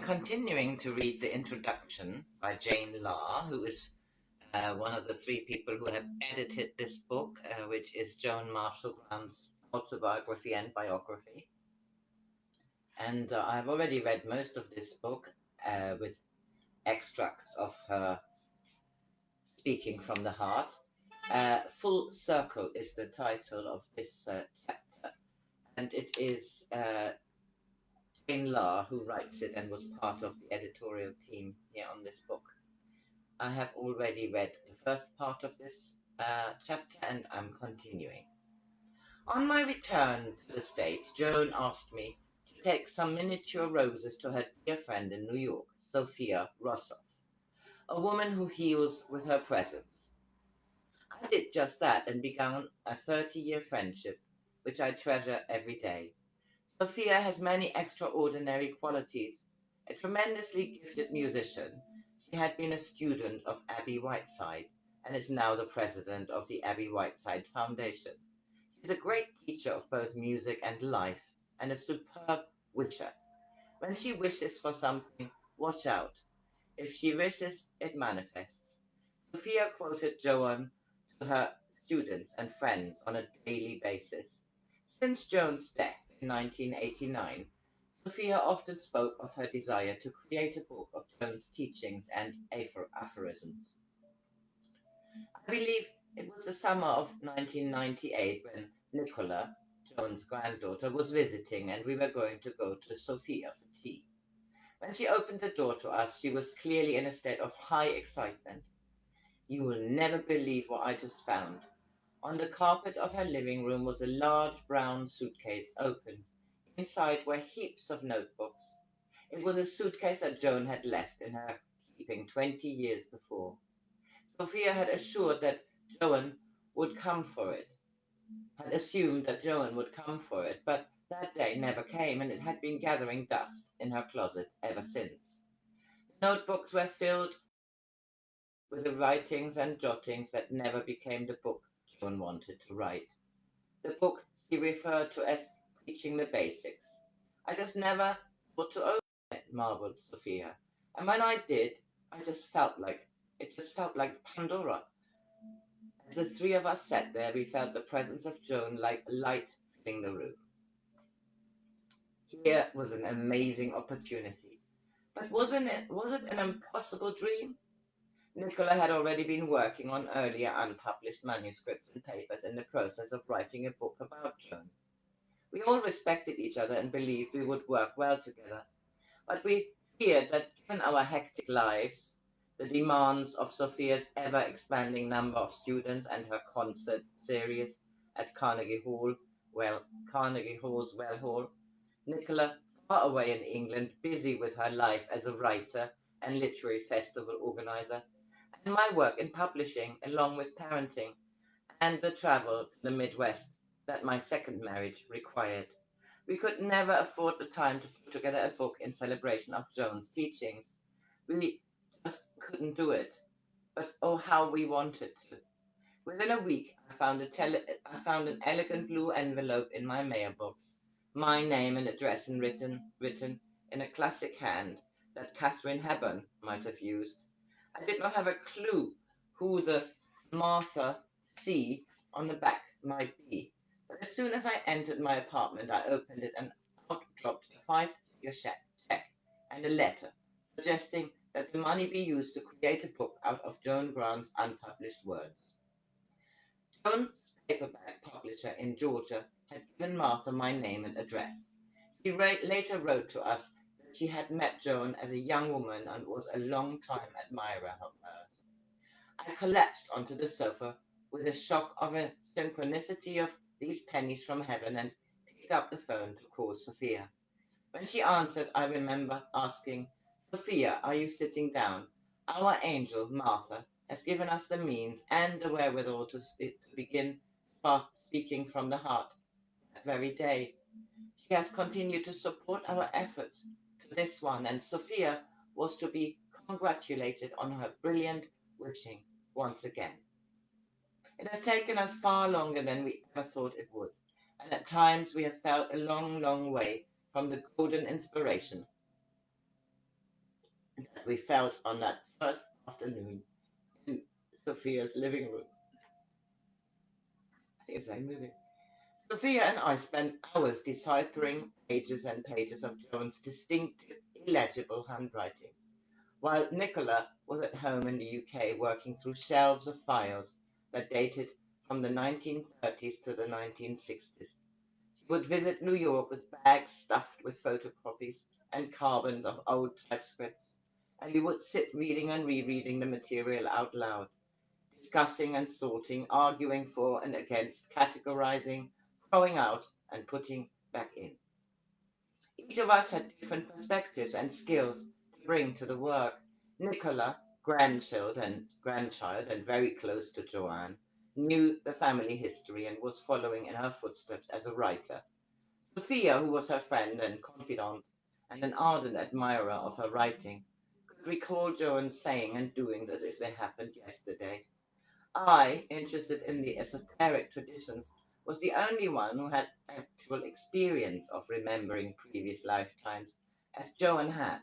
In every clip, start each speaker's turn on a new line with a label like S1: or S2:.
S1: continuing to read the introduction by Jane LAHR, who is one of the three people who have edited this book, which is Joan Marshall Grant's Autobiography and Biography. And I've already read most of this book with extracts of her speaking from the heart. Full Circle is the title of this chapter, and it is Jane LAHR who writes it and was part of the editorial team here on this book. I have already read the first part of this chapter, and I'm continuing. On my return to the States, Joan asked me to take some miniature roses to her dear friend in New York, Sophia Rossoff, a woman who heals with her presence. I did just that and began a 30-year friendship, which I treasure every day. Sophia has many extraordinary qualities. A tremendously gifted musician, she had been a student of Abby Whiteside and is now the president of the Abby Whiteside Foundation. She's a great teacher of both music and life and a superb wisher. When she wishes for something, watch out. If she wishes, it manifests. Sophia quoted Joan to her students and friends on a daily basis. Since Joan's death in 1989, Sophia often spoke of her desire to create a book of Joan's teachings and aphorisms. I believe it was the summer of 1998 when Nicola, Joan's granddaughter, was visiting and we were going to go to Sophia for tea. When she opened the door to us, she was clearly in a state of high excitement. You will never believe what I just found. On the carpet of her living room was a large brown suitcase open. Inside were heaps of notebooks. It was a suitcase that Joan had left in her keeping 20 years before. Sophia had assured that Joan would come for it, had assumed that Joan would come for it, but that day never came, and it had been gathering dust in her closet ever since. The notebooks were filled with the writings and jottings that never became the book Joan wanted to write. The book she referred to as Teaching the Basics. I just never thought to open it, marveled Sophia. And when I did, it just felt like Pandora. As the three of us sat there, we felt the presence of Joan like light filling the room. Here was an amazing opportunity. But was it an impossible dream? Nicola had already been working on earlier unpublished manuscripts and papers in the process of writing a book about Joan. We all respected each other and believed we would work well together, but we feared that given our hectic lives, the demands of Sophia's ever-expanding number of students and her concert series at Carnegie Hall's Well Hall, Nicola, far away in England, busy with her life as a writer and literary festival organizer, and my work in publishing, along with parenting and the travel to the Midwest that my second marriage required. We could never afford the time to put together a book in celebration of Joan's teachings. We just couldn't do it. But oh, how we wanted to. Within a week, I found an elegant blue envelope in my mailbox, my name and address written in a classic hand that Catherine Hepburn might have used. I did not have a clue who the Martha C on the back might be. But as soon as I entered my apartment, I opened it and out dropped a 5-figure check and a letter suggesting that the money be used to create a book out of Joan Grant's unpublished words. Joan's paperback publisher in Georgia had given Martha my name and address. She later wrote to us that she had met Joan as a young woman and was a long-time admirer of hers. I collapsed onto the sofa with a shock of a synchronicity of these pennies from heaven and picked up the phone to call Sophia. When she answered, I remember asking, Sophia, are you sitting down? Our angel, Martha, has given us the means and the wherewithal to begin speaking from the heart that very day. She has continued to support our efforts to this one, and Sophia was to be congratulated on her brilliant wishing once again. It has taken us far longer than we ever thought it would, and at times we have felt a long, long way from the golden inspiration that we felt on that first afternoon in Sophia's living room. I think it's very moving. Sophia and I spent hours deciphering pages and pages of Joan's distinctive, illegible handwriting, while Nicola was at home in the UK working through shelves of files that dated from the 1930s to the 1960s. She would visit New York with bags stuffed with photocopies and carbons of old typescripts, and we would sit reading and rereading the material out loud, discussing and sorting, arguing for and against, categorizing, throwing out, and putting back in. Each of us had different perspectives and skills to bring to the work. Nicola, grandchild and very close to Joanne, knew the family history and was following in her footsteps as a writer. Sophia, who was her friend and confidant, and an ardent admirer of her writing, could recall Joan's saying and doings as if they happened yesterday. I, interested in the esoteric traditions, was the only one who had actual experience of remembering previous lifetimes, as Joan had.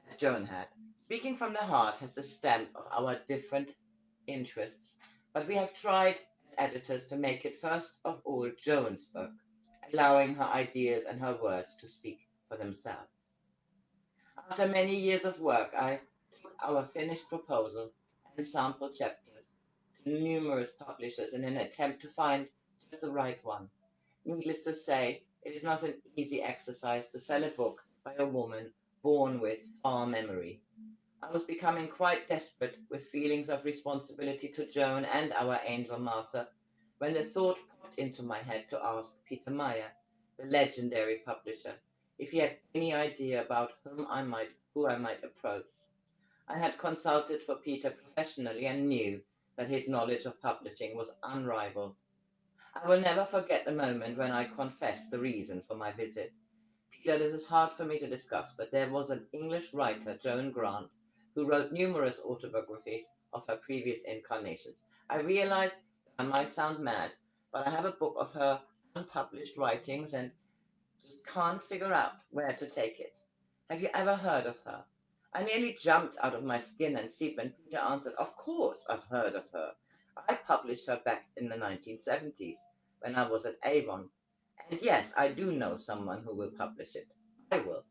S1: As Joan had. Speaking from the heart has the stamp of our different interests, but we have tried as editors to make it first of all Joan's book, allowing her ideas and her words to speak for themselves. After many years of work, I took our finished proposal and sample chapters to numerous publishers in an attempt to find just the right one. Needless to say, it is not an easy exercise to sell a book by a woman born with far memory. I was becoming quite desperate with feelings of responsibility to Joan and our angel Martha when the thought popped into my head to ask Peter Meyer, the legendary publisher, if he had any idea about who I might approach. I had consulted for Peter professionally and knew that his knowledge of publishing was unrivaled. I will never forget the moment when I confessed the reason for my visit. Peter, this is hard for me to discuss, but there was an English writer, Joan Grant, who wrote numerous autobiographies of her previous incarnations. I realized that I might sound mad, but I have a book of her unpublished writings and just can't figure out where to take it. Have you ever heard of her? I nearly jumped out of my skin and seat when Peter answered, Of course I've heard of her. I published her back in the 1970s when I was at Avon. And yes, I do know someone who will publish it. I will.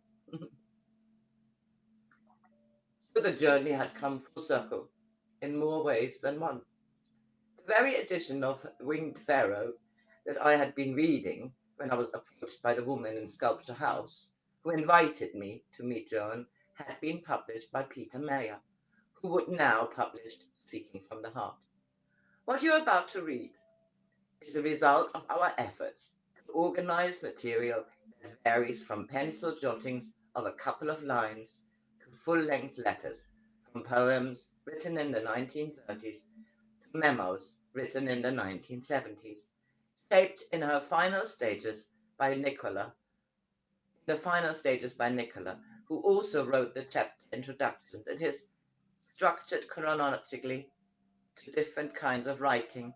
S1: So the journey had come full circle in more ways than one. The very edition of Winged Pharaoh that I had been reading when I was approached by the woman in Sculpture House, who invited me to meet Joan, had been published by Peter Mayer, who would now publish Speaking from the Heart. What you are about to read is the result of our efforts to organize material that varies from pencil jottings of a couple of lines to full-length letters, from poems written in the 1930s to memos written in the 1970s, shaped in her final stages by Nicola, who also wrote the chapter introductions. It is structured chronologically to different kinds of writing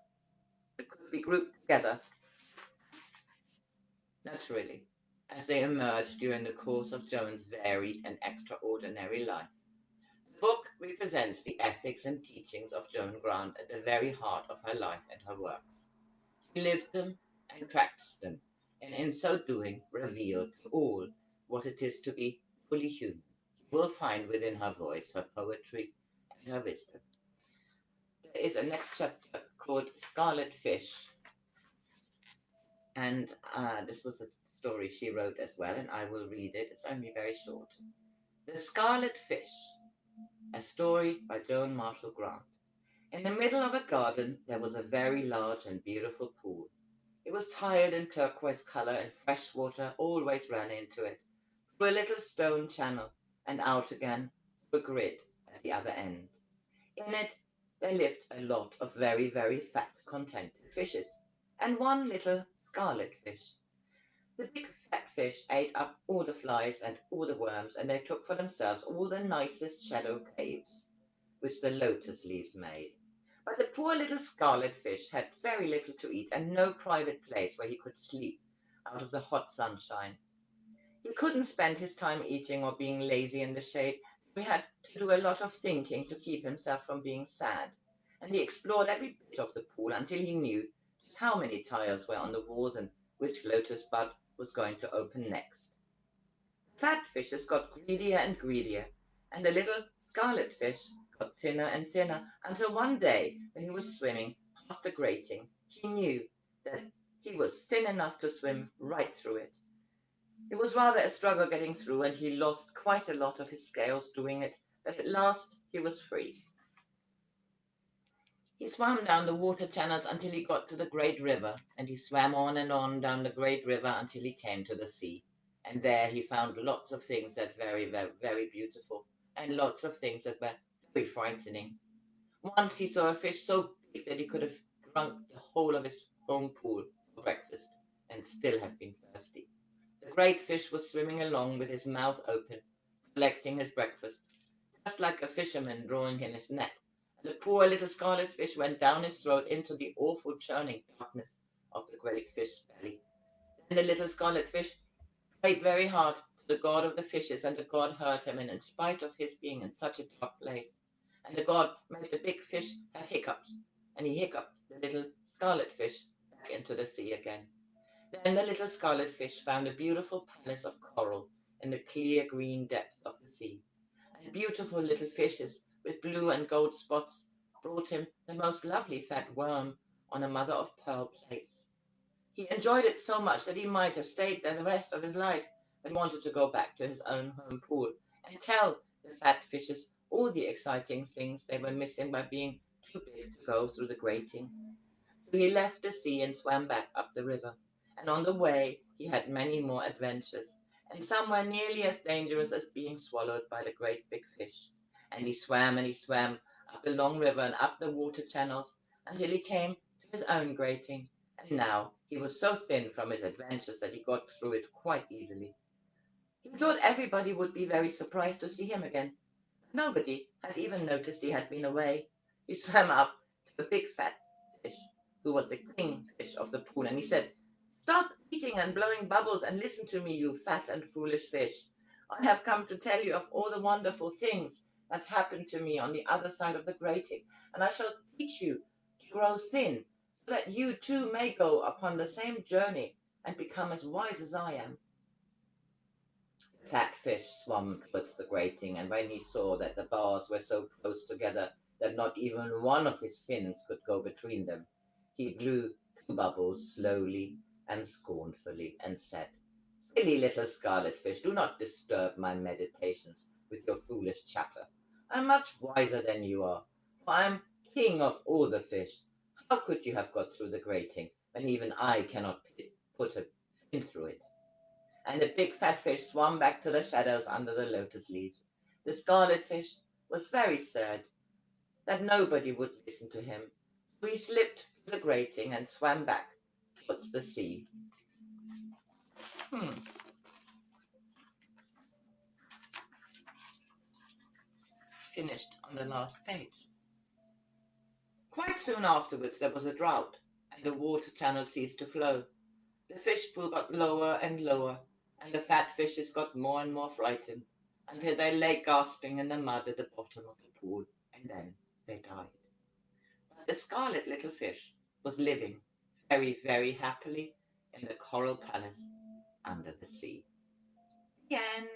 S1: that could be grouped together naturally as they emerged during the course of Joan's varied and extraordinary life. The book represents the ethics and teachings of Joan Grant at the very heart of her life and her work. She lived them and practiced them, and in so doing revealed to all what it is to be fully human. You will find within her voice her poetry and her wisdom. There is a next chapter called Scarlet Fish, and this was a story she wrote as well, and I will read it. It's only very short. The Scarlet Fish, a story by Joan Marshall Grant. In the middle of a garden there was a very large and beautiful pool. It was tiled in turquoise color, and fresh water always ran into it, through a little stone channel, and out again through a grid at the other end. In it there lived a lot of very, very fat, contented fishes, and one little scarlet fish. The big fat fish ate up all the flies and all the worms, and they took for themselves all the nicest shallow caves which the lotus leaves made. But the poor little scarlet fish had very little to eat, and no private place where he could sleep out of the hot sunshine. He couldn't spend his time eating or being lazy in the shade. He had to do a lot of thinking to keep himself from being sad. And he explored every bit of the pool until he knew just how many tiles were on the walls and which lotus bud was going to open next. The fat fishes got greedier and greedier, and the little scarlet fish got thinner and thinner until one day, when he was swimming past the grating, he knew that he was thin enough to swim right through it. It was rather a struggle getting through, and he lost quite a lot of his scales doing it, but at last he was free. He swam down the water channels until he got to the great river, and he swam on and on down the great river until he came to the sea. And there he found lots of things that were very, very, very beautiful, and lots of things that were very frightening. Once he saw a fish so big that he could have drunk the whole of his home pool for breakfast, and still have been thirsty. The great fish was swimming along with his mouth open, collecting his breakfast, just like a fisherman drawing in his net, and the poor little scarlet fish went down his throat into the awful churning darkness of the great fish's belly. Then the little scarlet fish prayed very hard to the god of the fishes, and the god heard him, and in spite of his being in such a dark place, and the god made the big fish have hiccups, and he hiccuped the little scarlet fish back into the sea again. Then the little scarlet fish found a beautiful palace of coral in the clear green depths of the sea, and beautiful little fishes with blue and gold spots brought him the most lovely fat worm on a mother of pearl plate. He enjoyed it so much that he might have stayed there the rest of his life, but he wanted to go back to his own home pool and tell the fat fishes all the exciting things they were missing by being too big to go through the grating. So he left the sea and swam back up the river, and on the way he had many more adventures, and some were nearly as dangerous as being swallowed by the great big fish. And he swam up the long river and up the water channels until he came to his own grating, and now he was so thin from his adventures that he got through it quite easily. He thought everybody would be very surprised to see him again. Nobody had even noticed he had been away. He swam up to a big fat fish, who was the king fish of the pool, and he said, "Stop eating and blowing bubbles and listen to me, you fat and foolish fish. I have come to tell you of all the wonderful things that happened to me on the other side of the grating, and I shall teach you to grow thin, so that you too may go upon the same journey and become as wise as I am." The fat fish swam towards the grating, and when he saw that the bars were so close together that not even one of his fins could go between them, he blew two bubbles slowly and scornfully and said, "Silly little scarlet fish, do not disturb my meditations with your foolish chatter. I am much wiser than you are, for I am king of all the fish. How could you have got through the grating when even I cannot put a fin through it?" And the big fat fish swam back to the shadows under the lotus leaves. The scarlet fish was very sad that nobody would listen to him, so he slipped through the grating and swam back towards the sea. Hmm. Finished on the last page. Quite soon afterwards there was a drought, and the water channel ceased to flow. The fish pool got lower and lower, and the fat fishes got more and more frightened, until they lay gasping in the mud at the bottom of the pool, and then they died. But the scarlet little fish was living very, very happily in the coral palace under the sea. The end.